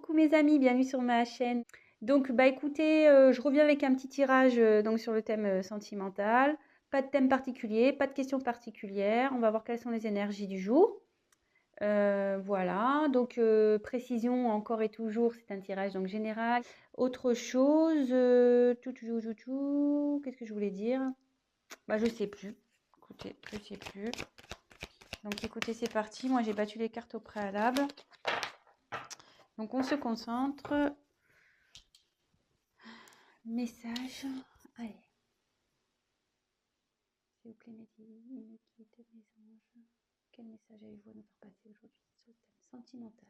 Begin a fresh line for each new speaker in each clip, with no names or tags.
Coucou mes amis, bienvenue sur ma chaîne. Donc bah écoutez, je reviens avec un petit tirage donc sur le thème sentimental. Pas de thème particulier, pas de questions particulières. On va voir quelles sont les énergies du jour. Voilà, donc précision encore et toujours, c'est un tirage donc général. Autre chose, qu'est-ce que je voulais dire? Bah je sais plus. Écoutez, je sais plus. Donc écoutez, c'est parti. Moi j'ai battu les cartes au préalable. Donc on se concentre. Message. Allez. S'il vous plaît, mes guides, mes anges. Quel message avez-vous à nous faire passer aujourd'hui sur le thème sentimental?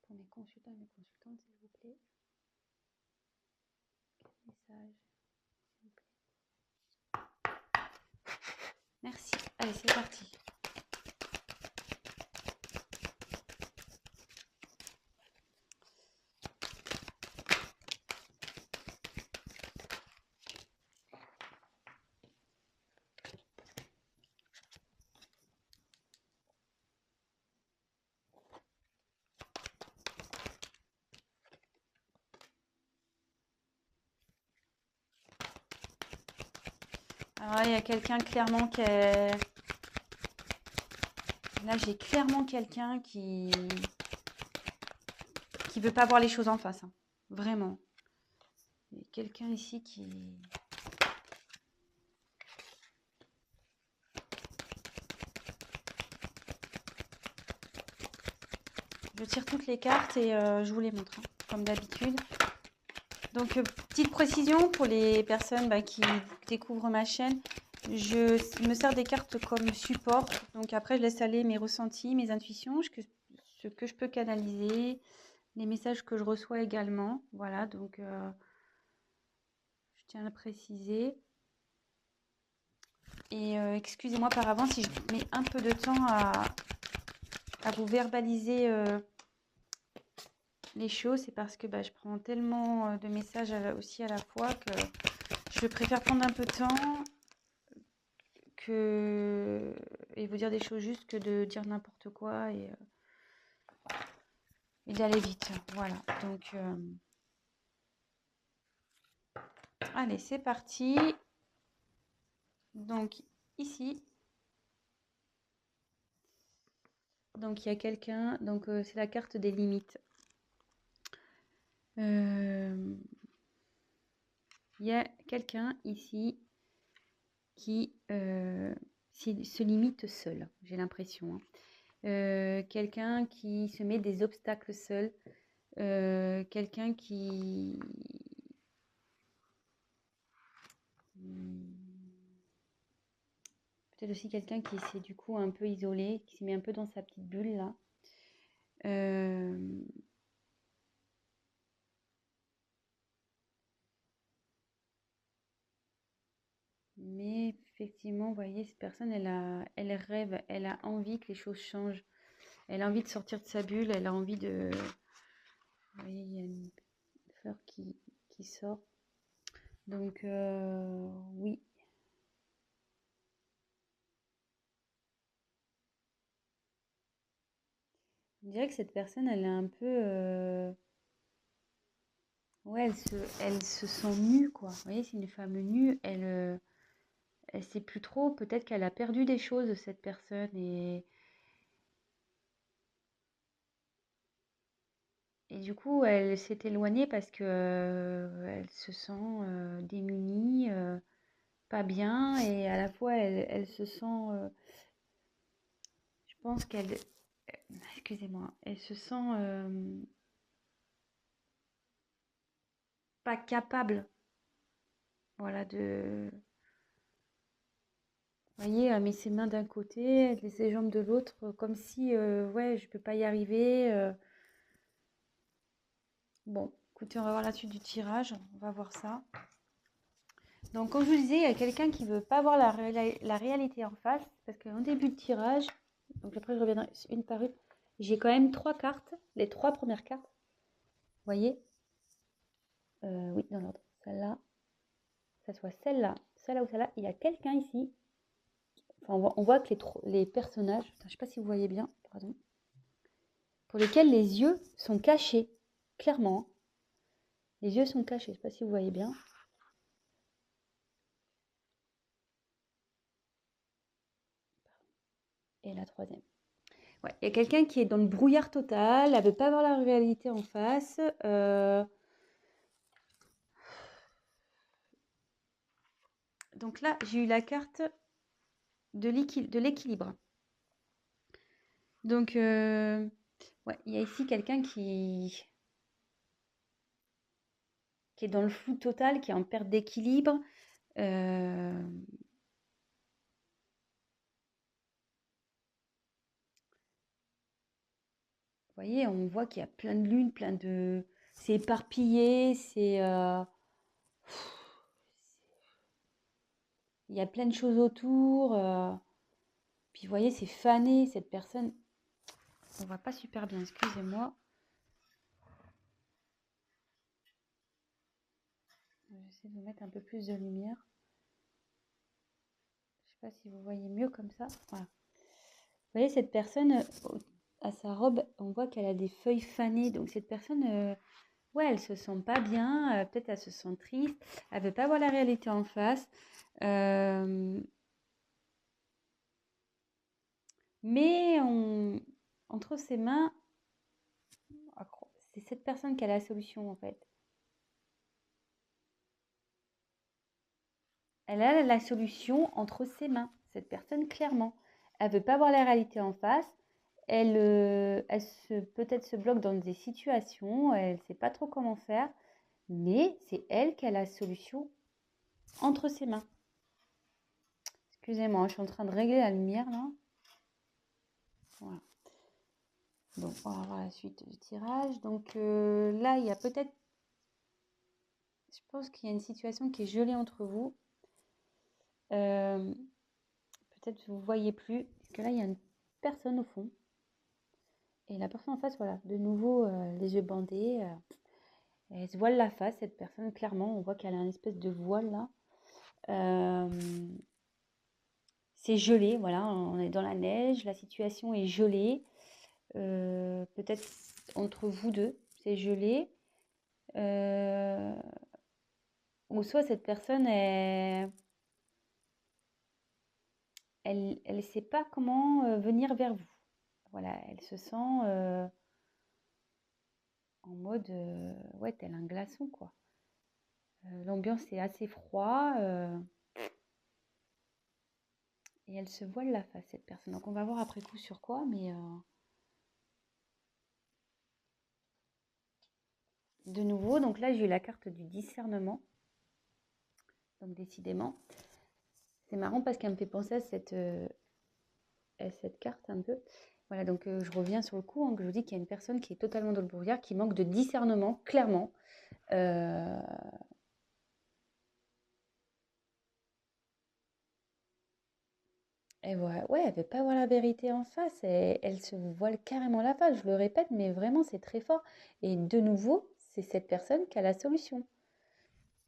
Pour mes consultants et mes consultantes, s'il vous plaît. Quel message, s'il vous plaît? Merci. Allez, c'est parti. Alors là, il y a quelqu'un clairement qui est... Là, j'ai clairement quelqu'un qui veut pas voir les choses en face. Hein. Vraiment. Il y a quelqu'un ici qui... Je tire toutes les cartes et je vous les montre, hein, comme d'habitude. Donc, petite précision pour les personnes qui découvrent ma chaîne. Je me sers des cartes comme support. Donc, après, je laisse aller mes ressentis, mes intuitions, ce que je peux canaliser, les messages que je reçois également. Voilà, donc, je tiens à le préciser. Et excusez-moi par avance si je mets un peu de temps à vous verbaliser les choses, c'est parce que je prends tellement de messages aussi à la fois que je préfère prendre un peu de temps et vous dire des choses juste que de dire n'importe quoi et d'aller vite. Voilà, donc allez, c'est parti. Donc ici, donc il y a quelqu'un, donc c'est la carte des limites. Il y a quelqu'un ici qui se limite seul, j'ai l'impression. Hein. Quelqu'un qui se met des obstacles seul. Quelqu'un qui... Peut-être aussi quelqu'un qui s'est du coup un peu isolé, qui s'est mis un peu dans sa petite bulle là. Mais effectivement, vous voyez, cette personne, elle rêve, elle a envie que les choses changent. Elle a envie de sortir de sa bulle, elle a envie de... Vous voyez, il y a une fleur qui sort. Donc, oui. Je dirais que cette personne, elle est un peu... Ouais, elle se sent nue, quoi. Vous voyez, c'est une femme nue. Elle sait plus trop. Peut-être qu'elle a perdu des choses, cette personne. Et du coup, elle s'est éloignée parce que elle se sent démunie, pas bien. Et à la fois, elle se sent... je pense qu'elle... Excusez-moi. Elle se sent pas capable. Voilà, de... Vous voyez, elle met ses mains d'un côté, elle met ses jambes de l'autre, comme si, ouais, je peux pas y arriver. Bon, écoutez, on va voir la suite du tirage, on va voir ça. Donc, comme je vous disais, il y a quelqu'un qui veut pas voir la réalité en face, parce qu'en début de tirage, donc après je reviendrai une par une, j'ai quand même 3 cartes, les 3 premières cartes, vous voyez, oui, dans l'ordre, celle-là, ça soit celle-là ou celle-là, il y a quelqu'un ici. Enfin, on voit que les personnages, je ne sais pas si vous voyez bien, pardon. pour lesquels les yeux sont cachés, clairement. Les yeux sont cachés, je ne sais pas si vous voyez bien. Et la troisième. Ouais, il y a quelqu'un qui est dans le brouillard total, elle ne veut pas voir la réalité en face. Donc là, j'ai eu la carte de l'équilibre. Donc, ouais, il y a ici quelqu'un qui est dans le flou total, qui est en perte d'équilibre. Vous voyez, on voit qu'il y a plein de lunes, plein de... C'est éparpillé, c'est... Il y a plein de choses autour. Puis vous voyez, c'est fané, cette personne. On voit pas super bien, excusez-moi. J'essaie de vous mettre un peu plus de lumière. Je sais pas si vous voyez mieux comme ça. Voilà. Vous voyez, cette personne, à sa robe, on voit qu'elle a des feuilles fanées. Donc cette personne, ouais, elle se sent pas bien. Peut-être elle se sent triste. Elle veut pas voir la réalité en face. Mais entre ses mains, c'est cette personne qui a la solution en fait. Elle a la solution entre ses mains, cette personne clairement. Elle veut pas voir la réalité en face. Elle peut-être se bloque dans des situations, elle ne sait pas trop comment faire, mais c'est elle qui a la solution entre ses mains. Excusez-moi, je suis en train de régler la lumière là. Voilà. Donc, on va voir la suite du tirage. Donc là, il y a peut-être... Je pense qu'il y a une situation qui est gelée entre vous. Peut-être vous ne voyez plus. Parce que là, il y a une personne au fond. Et la personne en face, voilà, de nouveau, les yeux bandés. Elle se voile la face, cette personne, clairement. On voit qu'elle a une espèce de voile là. C'est gelé, voilà, on est dans la neige, la situation est gelée. Peut-être entre vous deux, c'est gelé. Ou soit cette personne, elle sait pas comment venir vers vous. Voilà, elle se sent en mode, ouais, tel un glaçon, quoi. L'ambiance est assez froid. Et elle se voile la face, cette personne. Donc on va voir après coup sur quoi, mais de nouveau, donc là j'ai eu la carte du discernement. Donc décidément, c'est marrant parce qu'elle me fait penser à cette carte un peu. Voilà, donc je reviens sur le coup, hein, que je vous dis qu'il y a une personne qui est totalement dans le brouillard, qui manque de discernement, clairement. Et voilà, ouais, elle veut pas voir la vérité en face, et elle se voile carrément la face, je le répète, mais vraiment c'est très fort. Et de nouveau, c'est cette personne qui a la solution.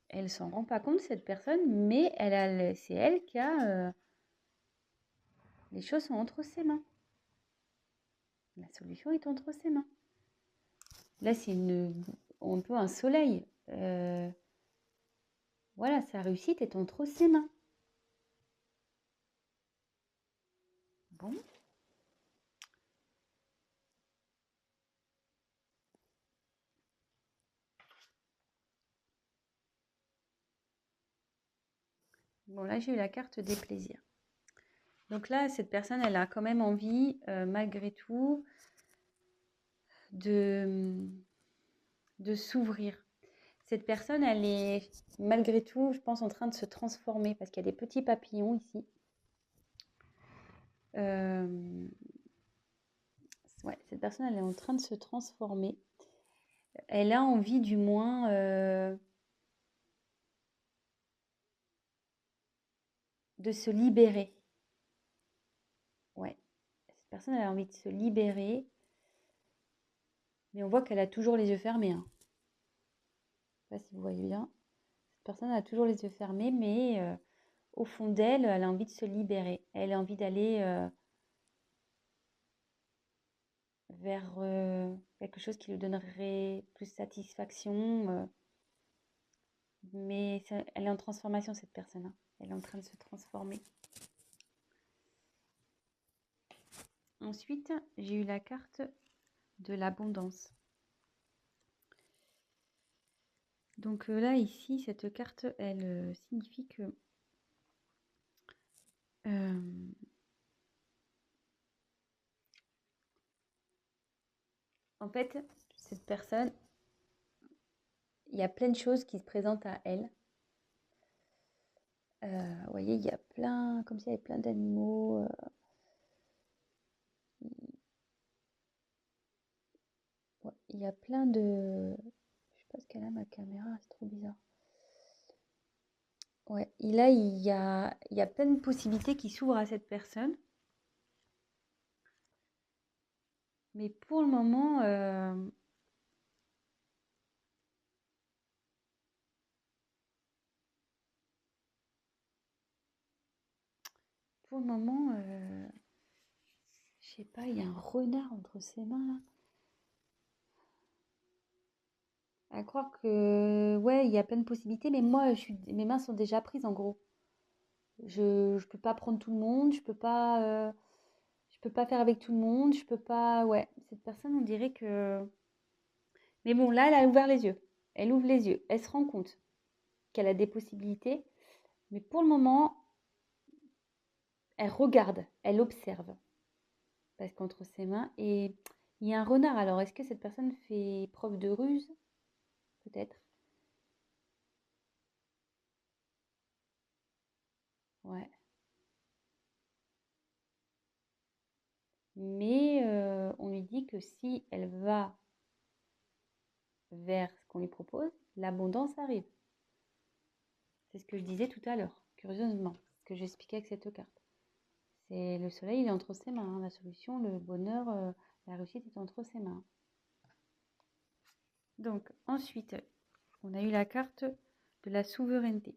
Elle s'en rend pas compte, cette personne, mais c'est elle qui a... les choses sont entre ses mains. La solution est entre ses mains. Là, c'est un peu un soleil. Voilà, sa réussite est entre ses mains. Bon. Bon, là, j'ai eu la carte des plaisirs. Donc là, cette personne, elle a quand même envie, malgré tout, de s'ouvrir. Cette personne, elle est, malgré tout, je pense, en train de se transformer parce qu'il y a des petits papillons ici. Ouais, cette personne, elle est en train de se transformer. Elle a envie, du moins, de se libérer. Ouais, cette personne, elle a envie de se libérer. Mais on voit qu'elle a toujours les yeux fermés, hein. Je ne sais pas si vous voyez bien. Cette personne a toujours les yeux fermés, mais au fond d'elle, elle a envie de se libérer. Elle a envie d'aller vers quelque chose qui lui donnerait plus satisfaction. Mais elle est en transformation, cette personne, hein. Elle est en train de se transformer. Ensuite, j'ai eu la carte de l'abondance. Donc là, ici, cette carte, elle signifie que en fait, cette personne, il y a plein de choses qui se présentent à elle. Vous voyez, il y a plein, comme s'il y avait plein d'animaux. Ouais, il y a plein de... Je sais pas ce qu'elle a, ma caméra, c'est trop bizarre. Ouais, et là, il y a plein de possibilités qui s'ouvrent à cette personne. Mais pour le moment, je sais pas, il y a un renard entre ses mains là. À croire que, ouais, il y a plein de possibilités, mais moi, mes mains sont déjà prises en gros. Je peux pas prendre tout le monde, je peux pas faire avec tout le monde, je peux pas, ouais. Cette personne, on dirait que, mais bon, là, elle a ouvert les yeux. Elle ouvre les yeux. Elle se rend compte qu'elle a des possibilités, mais pour le moment, elle regarde, elle observe, parce qu'entre ses mains, et il y a un renard. Alors, est-ce que cette personne fait preuve de ruse? Peut-être. Ouais. Mais on lui dit que si elle va vers ce qu'on lui propose, l'abondance arrive. C'est ce que je disais tout à l'heure, curieusement, ce que j'expliquais avec cette carte. C'est le soleil, il est entre ses mains, hein. La solution, le bonheur, la réussite est entre ses mains. Donc ensuite, on a eu la carte de la souveraineté.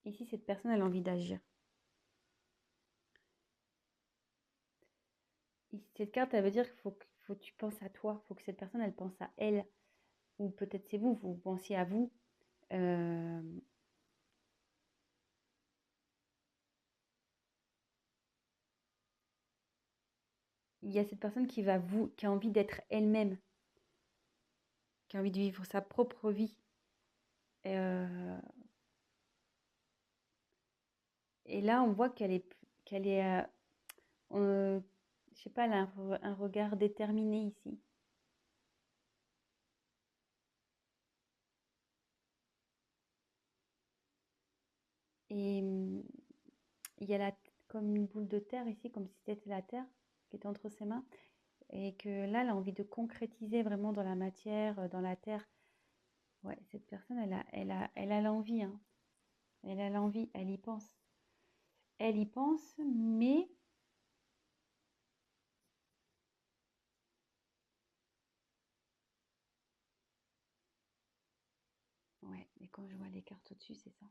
Ici, cette personne, elle a envie d'agir. Cette carte, elle veut dire qu'il faut que tu penses à toi, il faut que cette personne, elle pense à elle. Ou peut-être c'est vous, vous pensiez à vous. Euh, il y a cette personne qui a envie d'être elle-même, qui a envie de vivre sa propre vie. Euh, et là, on voit qu'elle est, je sais pas, elle a un regard déterminé ici. Et il y a comme une boule de terre ici, comme si c'était la terre qui était entre ses mains. Et que là, elle a envie de concrétiser vraiment dans la matière, dans la terre. Ouais, cette personne, elle a l'envie, hein. Elle a l'envie, elle y pense. Elle y pense, mais ouais, mais quand je vois les cartes au-dessus, c'est ça.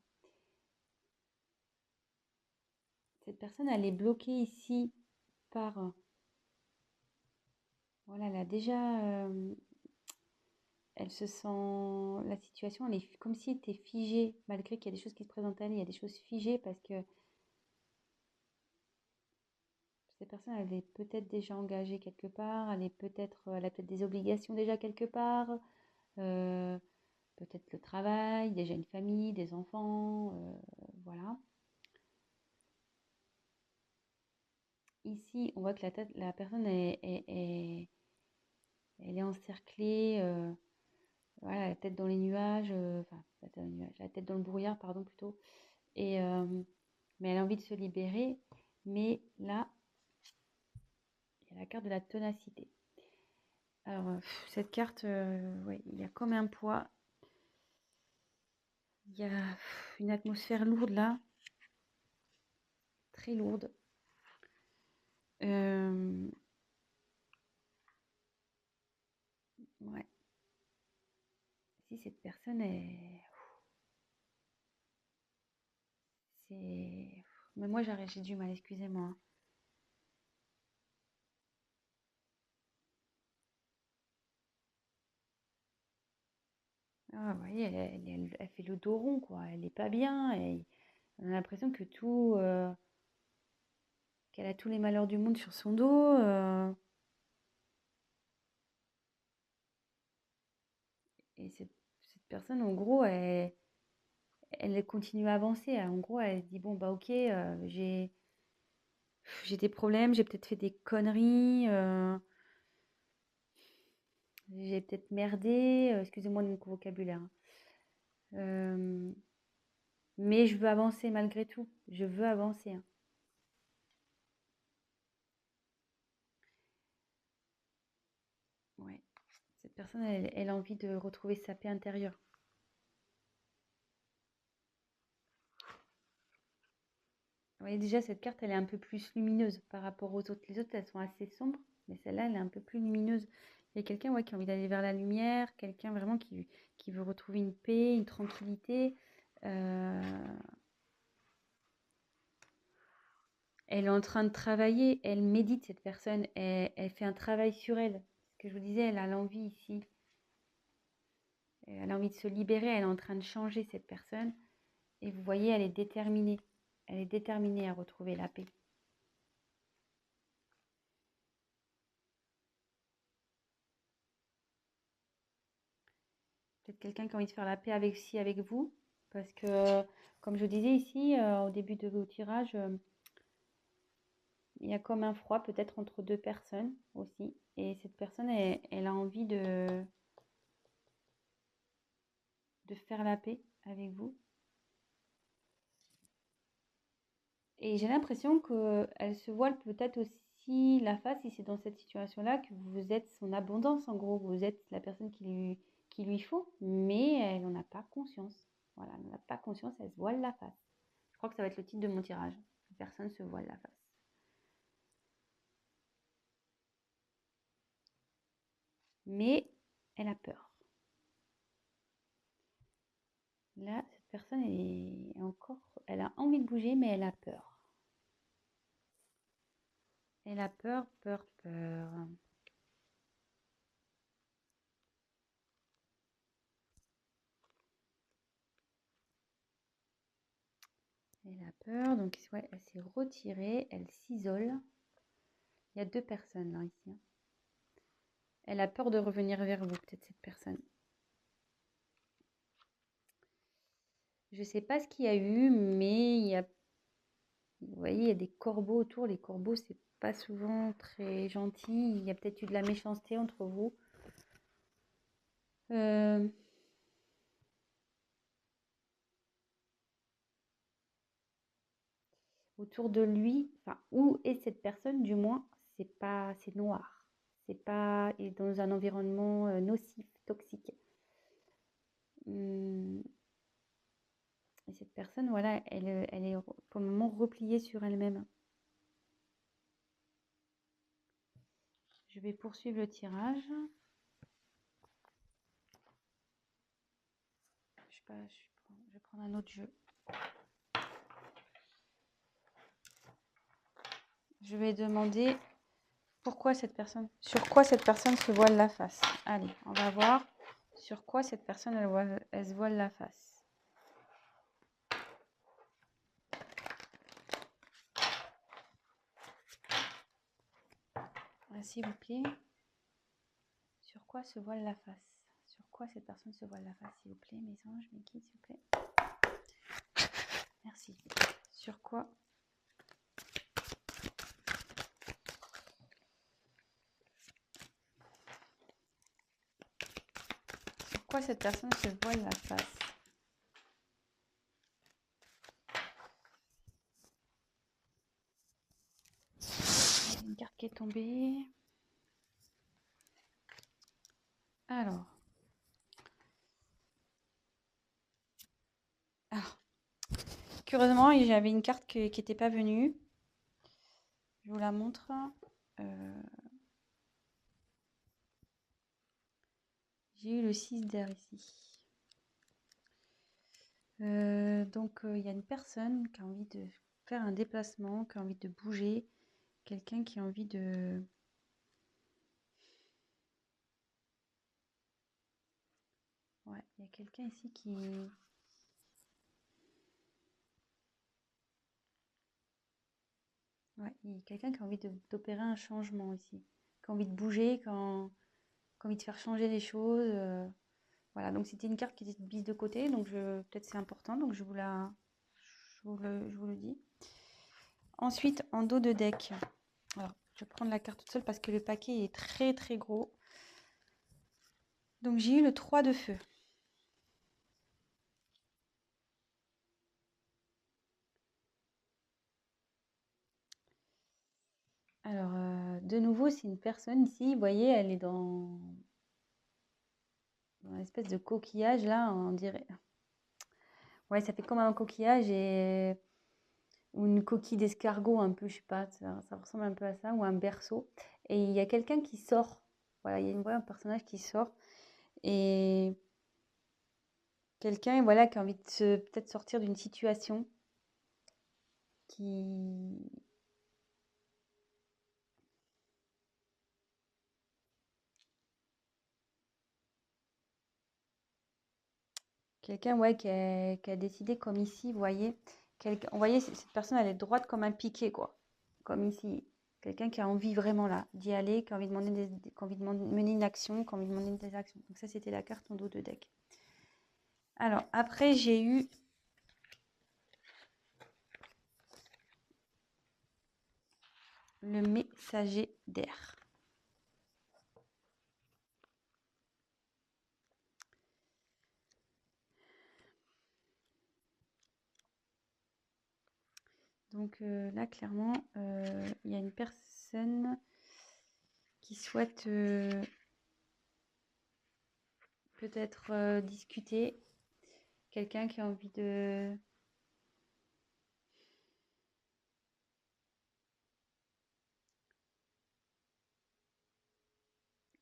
Cette personne, elle est bloquée ici par... voilà, elle a déjà... elle se sent... La situation, elle est comme si elle était figée, malgré qu'il y a des choses qui se présentent à elle. Il y a des choses figées parce que cette personne, elle est peut-être déjà engagée quelque part. Elle a peut-être des obligations déjà quelque part. euh, Peut-être le travail, déjà une famille, des enfants, voilà. Ici, on voit que la personne elle est encerclée, voilà, la tête dans les nuages, enfin, la tête dans les nuages, la tête dans le brouillard, pardon, plutôt. Et, mais elle a envie de se libérer. Mais là, il y a la carte de la ténacité. Alors, cette carte, ouais, il y a comme un poids. Il y a une atmosphère lourde là, très lourde. Ouais. Si cette personne est... c'est... Mais moi, j'ai du mal, excusez-moi. Ah, vous voyez, elle fait le dos rond, quoi. Elle est pas bien. On a l'impression que qu'elle a tous les malheurs du monde sur son dos. Et cette personne, en gros, elle continue à avancer. En gros, elle se dit, bon, bah ok, j'ai des problèmes, j'ai peut-être fait des conneries, j'ai peut-être merdé, excusez-moi de mon vocabulaire, hein. Euh, mais je veux avancer malgré tout. Je veux avancer, hein. Ouais. Cette personne, elle a envie de retrouver sa paix intérieure. Vous voyez, déjà, cette carte, elle est un peu plus lumineuse par rapport aux autres. Les autres, elles sont assez sombres, mais celle-là, elle est un peu plus lumineuse. Il y a quelqu'un, ouais, qui a envie d'aller vers la lumière, quelqu'un vraiment qui veut retrouver une paix, une tranquillité. Euh, Elle est en train de travailler, elle médite, cette personne, elle fait un travail sur elle. Ce que je vous disais, elle a l'envie ici. Elle a envie de se libérer, elle est en train de changer, cette personne. Et vous voyez, elle est déterminée. Elle est déterminée à retrouver la paix. Peut-être quelqu'un qui a envie de faire la paix avec vous. Parce que, comme je disais ici, au début de vos tirages, il y a comme un froid peut-être entre deux personnes aussi. Et cette personne, elle a envie de faire la paix avec vous. Et j'ai l'impression qu'elle se voile peut-être aussi la face, si c'est dans cette situation-là, que vous êtes son abondance, en gros. Vous êtes la personne qui lui faut, mais elle n'en a pas conscience. Voilà, elle n'en a pas conscience, elle se voile la face. Je crois que ça va être le titre de mon tirage. La personne se voile la face. Mais elle a peur. Là, cette personne est encore... Elle a envie de bouger, mais elle a peur. Elle a peur, peur, peur. Elle a peur, donc ouais, elle s'est retirée, elle s'isole. Il y a deux personnes là, ici, hein. Elle a peur de revenir vers vous, peut-être cette personne. Je ne sais pas ce qu'il y a eu, mais vous voyez, il y a des corbeaux autour. Les corbeaux, c'est pas souvent très gentil. Il y a peut-être eu de la méchanceté entre vous. Autour de lui, enfin, où est cette personne, du moins, c'est noir. C'est pas est dans un environnement nocif, toxique. Hum, Et cette personne, voilà, elle est pour le moment repliée sur elle-même. Je vais poursuivre le tirage. Je vais prendre un autre jeu. Je vais demander sur quoi cette personne se voile la face. Allez, on va voir sur quoi cette personne elle se voile la face. S'il vous plaît. Sur quoi se voile la face? Sur quoi cette personne se voile la face, s'il vous plaît, mes anges, mes guides, s'il vous plaît. Merci. Sur quoi? Sur quoi cette personne se voile la face? Il y a une carte qui est tombée. Alors. Curieusement, j'avais une carte qui n'était pas venue. Je vous la montre. J'ai eu le 6 d'air ici. Donc, il y a une personne qui a envie de faire un déplacement, qui a envie de bouger, quelqu'un qui a envie de... Ouais, il y a quelqu'un ici qui... Ouais, il y a quelqu'un qui a envie d'opérer un changement ici, qui a envie de bouger, qui a envie de faire changer les choses. Voilà, donc c'était une carte qui était mise de côté, donc peut-être c'est important, donc je vous le dis. Ensuite, en dos de deck, alors je vais prendre la carte toute seule parce que le paquet est très très gros. Donc j'ai eu le 3 de feu. Alors, de nouveau, c'est une personne ici, vous voyez, elle est dans une espèce de coquillage là, on dirait. Ouais, ça fait comme un coquillage ou une coquille d'escargot un peu, je sais pas, ça ressemble un peu à ça, ou un berceau. Et il y a quelqu'un qui sort. Voilà, il y a un personnage qui sort. Et quelqu'un, voilà, qui a envie de peut-être sortir d'une situation qui... Quelqu'un, ouais, qui a décidé, comme ici, vous voyez, on voyait cette personne, elle est droite comme un piquet, quoi. Comme ici. Quelqu'un qui a envie vraiment là d'y aller, qui a envie de mener une action, qui a envie de demander des actions. Donc ça, c'était la carte en dos de deck. Alors, après, j'ai eu le messager d'air. Donc là, clairement, il y a une personne qui souhaite peut-être discuter. Quelqu'un qui a envie de...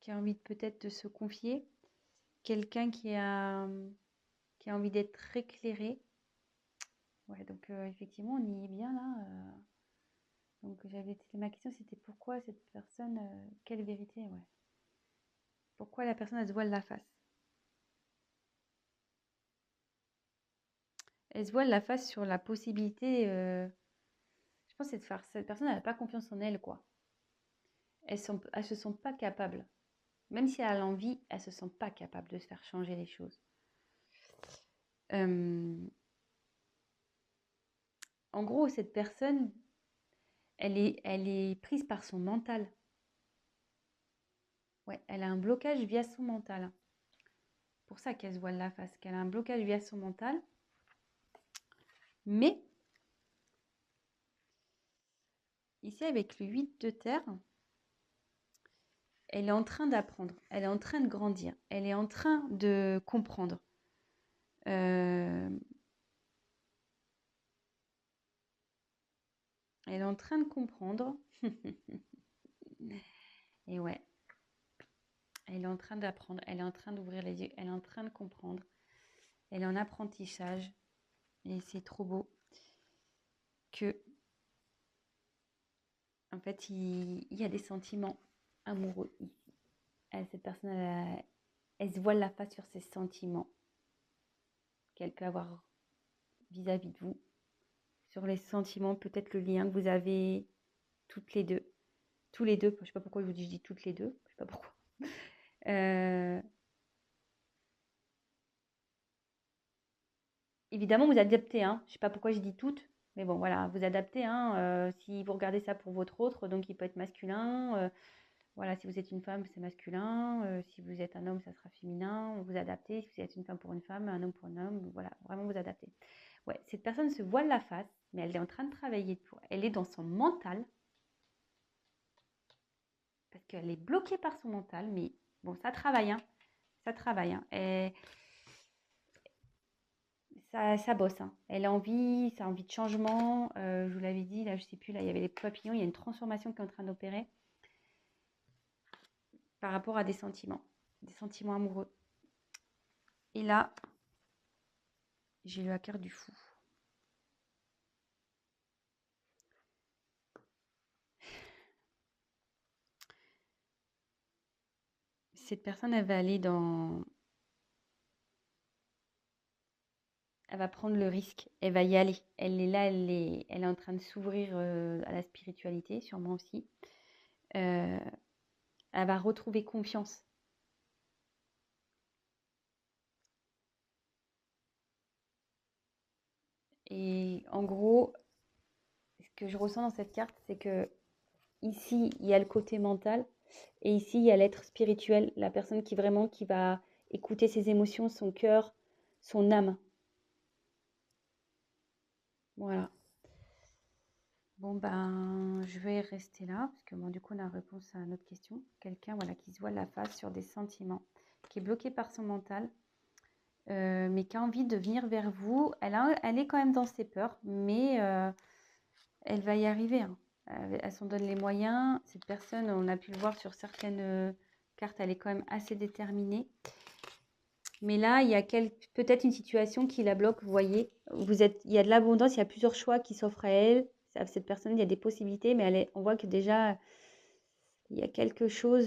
qui a envie peut-être de se confier. Quelqu'un qui a envie d'être éclairé. Ouais, donc effectivement, on y est bien là. Donc ma question, c'était pourquoi cette personne, quelle vérité, ouais. Pourquoi la personne, elle se voile la face? Elle se voile la face sur la possibilité, je pense, c'est de faire, cette personne, elle n'a pas confiance en elle, quoi. Elles se sentent pas capables. Même si elle a l'envie, elles se sentent pas capables de se faire changer les choses. En gros, cette personne, elle est prise par son mental. Ouais, elle a un blocage via son mental. Pour ça qu'elle se voile la face, qu'elle a un blocage via son mental. Mais, ici, avec le 8 de terre, elle est en train d'apprendre, elle est en train de grandir, elle est en train de comprendre. Elle est en train de comprendre. Et ouais, elle est en train d'apprendre, elle est en train d'ouvrir les yeux, elle est en train de comprendre. Elle est en apprentissage. Et c'est trop beau que, en fait, il y a des sentiments amoureux ici. Cette personne, elle se voile la face sur ses sentiments qu'elle peut avoir vis-à-vis de vous. Sur les sentiments, peut-être le lien que vous avez toutes les deux. Tous les deux, je ne sais pas pourquoi je dis toutes les deux, je ne sais pas pourquoi. Évidemment, vous adaptez, hein. Je ne sais pas pourquoi je dis toutes, mais bon, voilà, vous adaptez, hein. Si vous regardez ça pour votre autre, donc il peut être masculin. Voilà, si vous êtes une femme, c'est masculin. Si vous êtes un homme, ça sera féminin. Vous adaptez. Si vous êtes une femme pour une femme, un homme pour un homme. Voilà, vraiment vous adaptez. Ouais, cette personne se voile la face, mais elle est en train de travailler pour. Elle est dans son mental. Parce qu'elle est bloquée par son mental. Mais bon, ça travaille, hein. Ça travaille, hein. Et ça bosse, hein. Elle a envie, ça a envie de changement. Je vous l'avais dit, là, je sais plus, là, il y avait les papillons. Il y a une transformation qui est en train d'opérer par rapport à des sentiments amoureux. Et là, j'ai eu la carte du fou. cette personne, elle va aller dans... Elle va prendre le risque, elle va y aller. Elle est là, elle est en train de s'ouvrir à la spiritualité, sûrement aussi. Euh, Elle va retrouver confiance. Et en gros, ce que je ressens dans cette carte, c'est que ici, il y a le côté mental et ici, il y a l'être spirituel, la personne qui vraiment qui va écouter ses émotions, son cœur, son âme. Voilà. Bon, ben, je vais rester là parce que bon, du coup, on a réponse à notre question. Quelqu'un voilà, qui se voit la face sur des sentiments, qui est bloqué par son mental, mais qui a envie de venir vers vous. Elle est quand même dans ses peurs, mais elle va y arriver, hein. Elle s'en donne les moyens. Cette personne, on a pu le voir sur certaines cartes, elle est quand même assez déterminée. Mais là, il y a peut-être une situation qui la bloque. Vous voyez, il y a de l'abondance, il y a plusieurs choix qui s'offrent à elle. Cette personne, il y a des possibilités, mais on voit que déjà, il y a quelque chose.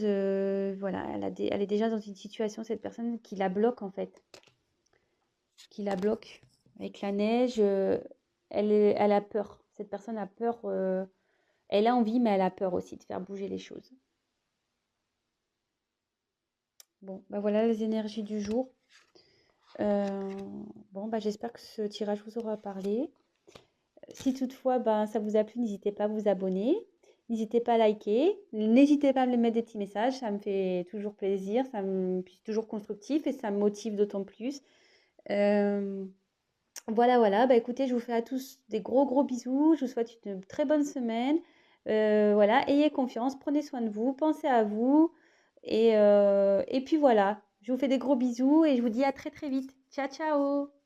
Voilà, elle est déjà dans une situation, cette personne, qui la bloque en fait. Qui la bloque. Avec la neige, elle a peur. Cette personne a peur. Elle a envie, mais elle a peur aussi de faire bouger les choses. Bon, bah voilà les énergies du jour. Euh, bon, bah j'espère que ce tirage vous aura parlé. Si toutefois ça vous a plu, n'hésitez pas à vous abonner. N'hésitez pas à liker. N'hésitez pas à me mettre des petits messages. Ça me fait toujours plaisir. C'est toujours constructif et ça me motive d'autant plus. Euh, voilà. Bah écoutez, je vous fais à tous des gros bisous. Je vous souhaite une très bonne semaine. Voilà, ayez confiance, prenez soin de vous, pensez à vous. Et puis voilà, je vous fais des gros bisous et je vous dis à très vite. Ciao, ciao!